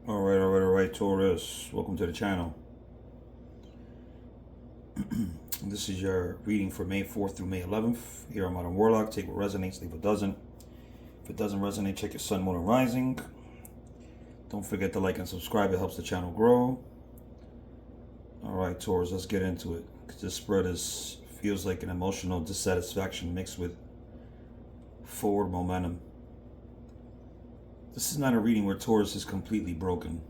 All right, Taurus. Welcome to the channel. This is your reading for May 4th through May 11th. Here I'm on Warlock. Take what resonates, leave what doesn't. If it doesn't resonate, check your sun, moon, and rising. Don't forget to like and subscribe. It helps the channel grow. All right, Taurus, let's get into it. This spread feels like an emotional dissatisfaction mixed with forward momentum. This is not a reading where Taurus is completely broken,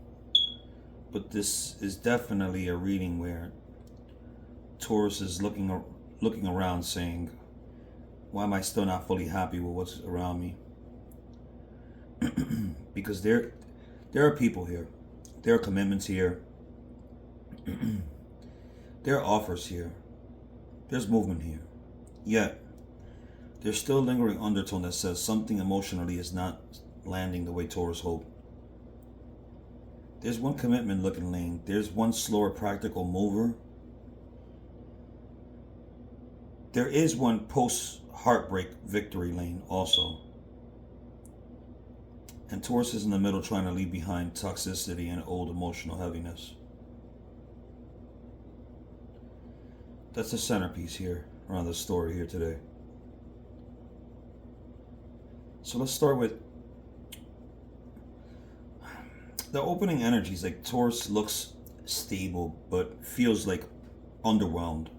but this is definitely a reading where Taurus is looking around saying, why am I still not fully happy with what's around me? Because there are people here, there are commitments here, there are offers here, there's movement here, yet there's still a lingering undertone that says something emotionally is not landing the way Taurus hoped. There's one commitment looking lane, there's one slower practical mover. There is one post-heartbreak victory lane also. And Taurus is in the middle trying to leave behind toxicity and old emotional heaviness. That's the centerpiece here around the story here today. So let's start with the opening energies. Like Taurus looks stable but feels like underwhelmed.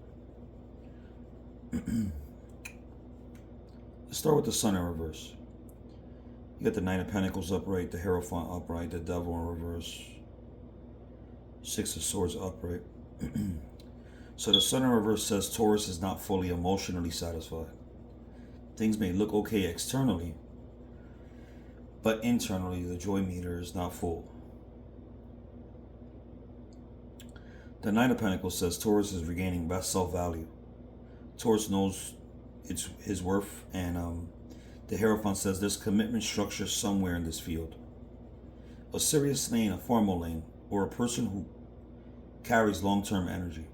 Let's start with the Sun in reverse. You got the Nine of Pentacles upright, the Hierophant upright, the Devil in reverse, Six of Swords upright. So the Sun in reverse says Taurus is not fully emotionally satisfied. Things may look okay externally, but internally the joy meter is not full. The Nine of Pentacles says Taurus is regaining best self-value. Taurus knows it's his worth, and the Hierophant says there's commitment structure somewhere in this field. A serious lane, a formal lane, or a person who carries long-term energy.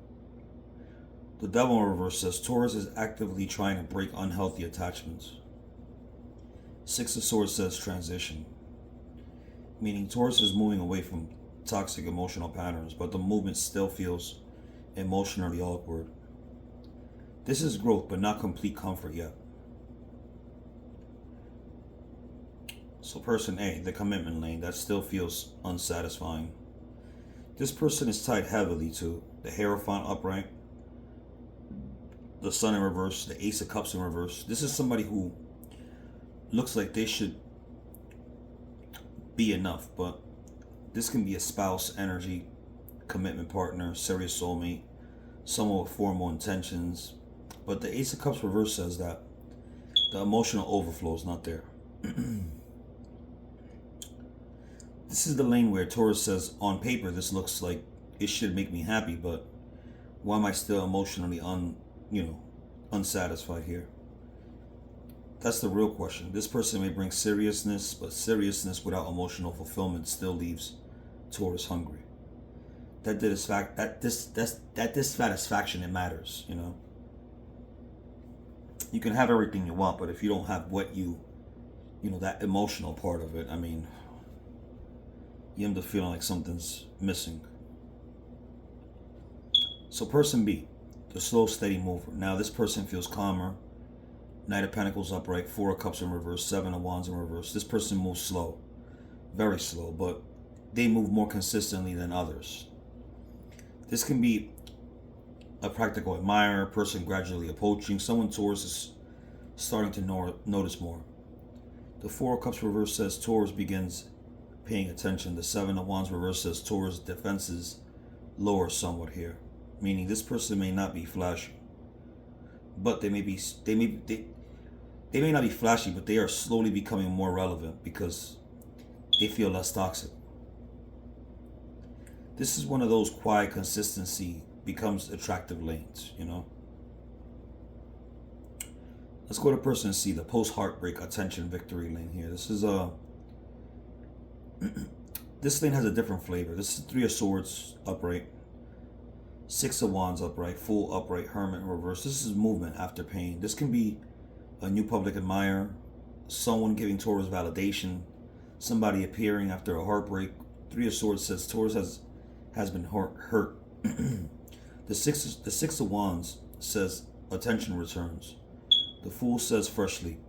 The Devil in reverse says Taurus is actively trying to break unhealthy attachments. Six of Swords says transition, meaning Taurus is moving away from toxic emotional patterns, but the movement still feels emotionally awkward. This is growth, but not complete comfort yet. So person A, the commitment lane, that still feels unsatisfying. This person is tied heavily to the Hierophant upright, the Sun in reverse, the Ace of Cups in reverse. This is somebody who looks like they should be enough, but this can be a spouse energy, commitment partner, serious soulmate, someone with formal intentions. But the Ace of Cups reverse says that the emotional overflow is not there. This is the lane where Taurus says, on paper, this looks like it should make me happy, but why am I still emotionally unsatisfied here? That's the real question. This person may bring seriousness, but seriousness without emotional fulfillment still leaves Taurus hungry. That dissatisfaction, it matters, You can have everything you want, but if you don't have what that emotional part of it, you end up feeling like something's missing. So person B, the slow, steady mover. Now this person feels calmer. Knight of Pentacles upright, Four of Cups in reverse, Seven of Wands in reverse. This person moves slow, very slow, but they move more consistently than others. This can be a practical admirer, a person gradually approaching, someone Taurus is starting to notice more. The Four of Cups reverse says Taurus begins paying attention. The Seven of Wands reverse says Taurus defenses lower somewhat here, meaning this person may not be flashy, but they may not be flashy, but they are slowly becoming more relevant because they feel less toxic. This is one of those quiet consistency becomes attractive lanes, Let's go to person C, the post-heartbreak attention victory lane here. This is this lane has a different flavor. This is Three of Swords upright, Six of Wands upright, Fool upright, Hermit in reverse. This is movement after pain. This can be a new public admirer, someone giving Taurus validation, somebody appearing after a heartbreak Three of Swords says Taurus has been hurt. The Six of Wands says attention returns. The Fool says freshly.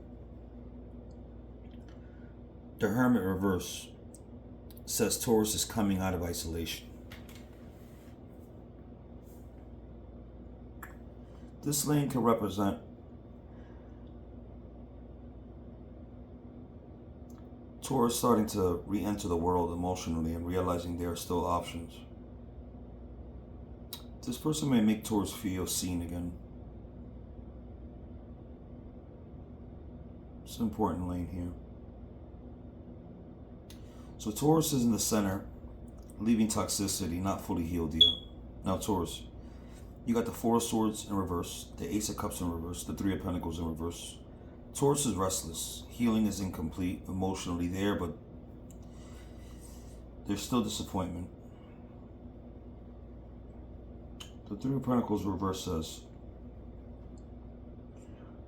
The Hermit reverse says Taurus is coming out of isolation. This lane can represent Taurus starting to re-enter the world emotionally and realizing there are still options. This person may make Taurus feel seen again. It's an important lane here. So Taurus is in the center, leaving toxicity, not fully healed yet. Now Taurus, you got the Four of Swords in reverse, the Ace of Cups in reverse, the Three of Pentacles in reverse. Taurus is restless. Healing is incomplete, emotionally there, but there's still disappointment. The Three of Pentacles reverse says,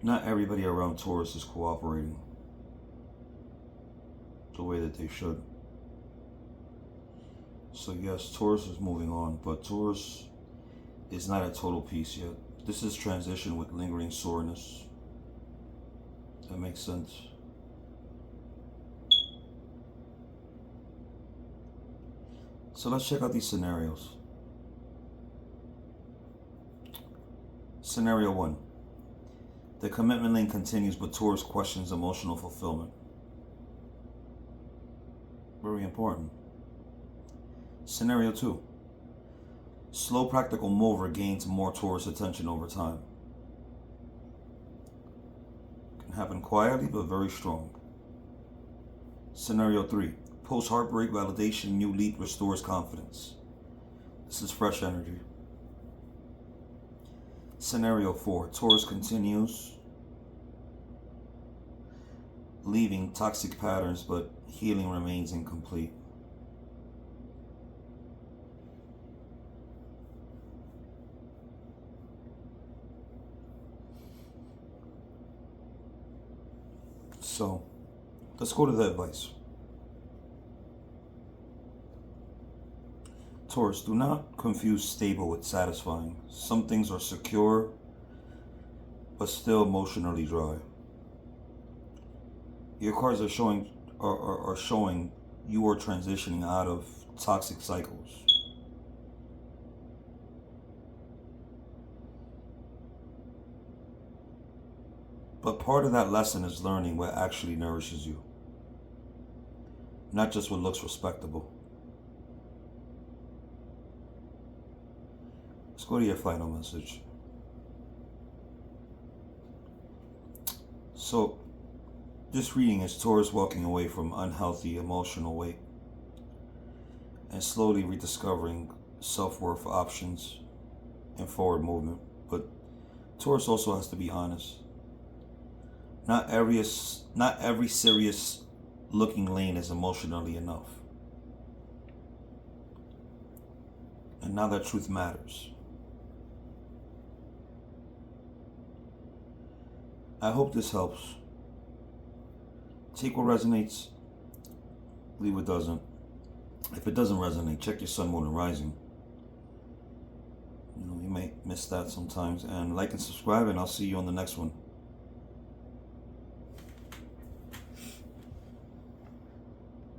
not everybody around Taurus is cooperating the way that they should. So yes, Taurus is moving on, but Taurus is not at total peace yet. This is transition with lingering soreness. That makes sense. So let's check out these scenarios. Scenario 1. The commitment lane continues, but Taurus questions emotional fulfillment. Very important. Scenario 2. Slow practical mover gains more Taurus attention over time. Can happen quietly, but very strong. Scenario 3. Post-heartbreak validation, new leap restores confidence. This is fresh energy. Scenario 4. Taurus continues, leaving toxic patterns, but healing remains incomplete. So, let's go to the advice. Taurus, do not confuse stable with satisfying. Some things are secure, but still emotionally dry. Your cards are showing you are transitioning out of toxic cycles. But part of that lesson is learning what actually nourishes you, not just what looks respectable. Let's go to your final message. So, this reading is Taurus walking away from unhealthy emotional weight and slowly rediscovering self-worth options and forward movement. But Taurus also has to be honest. Not every serious looking lane is emotionally enough. And now that truth matters. I hope this helps. Take what resonates, leave what doesn't. If it doesn't resonate, check your sun, moon, and rising. You might miss that sometimes. And like and subscribe, and I'll see you on the next one.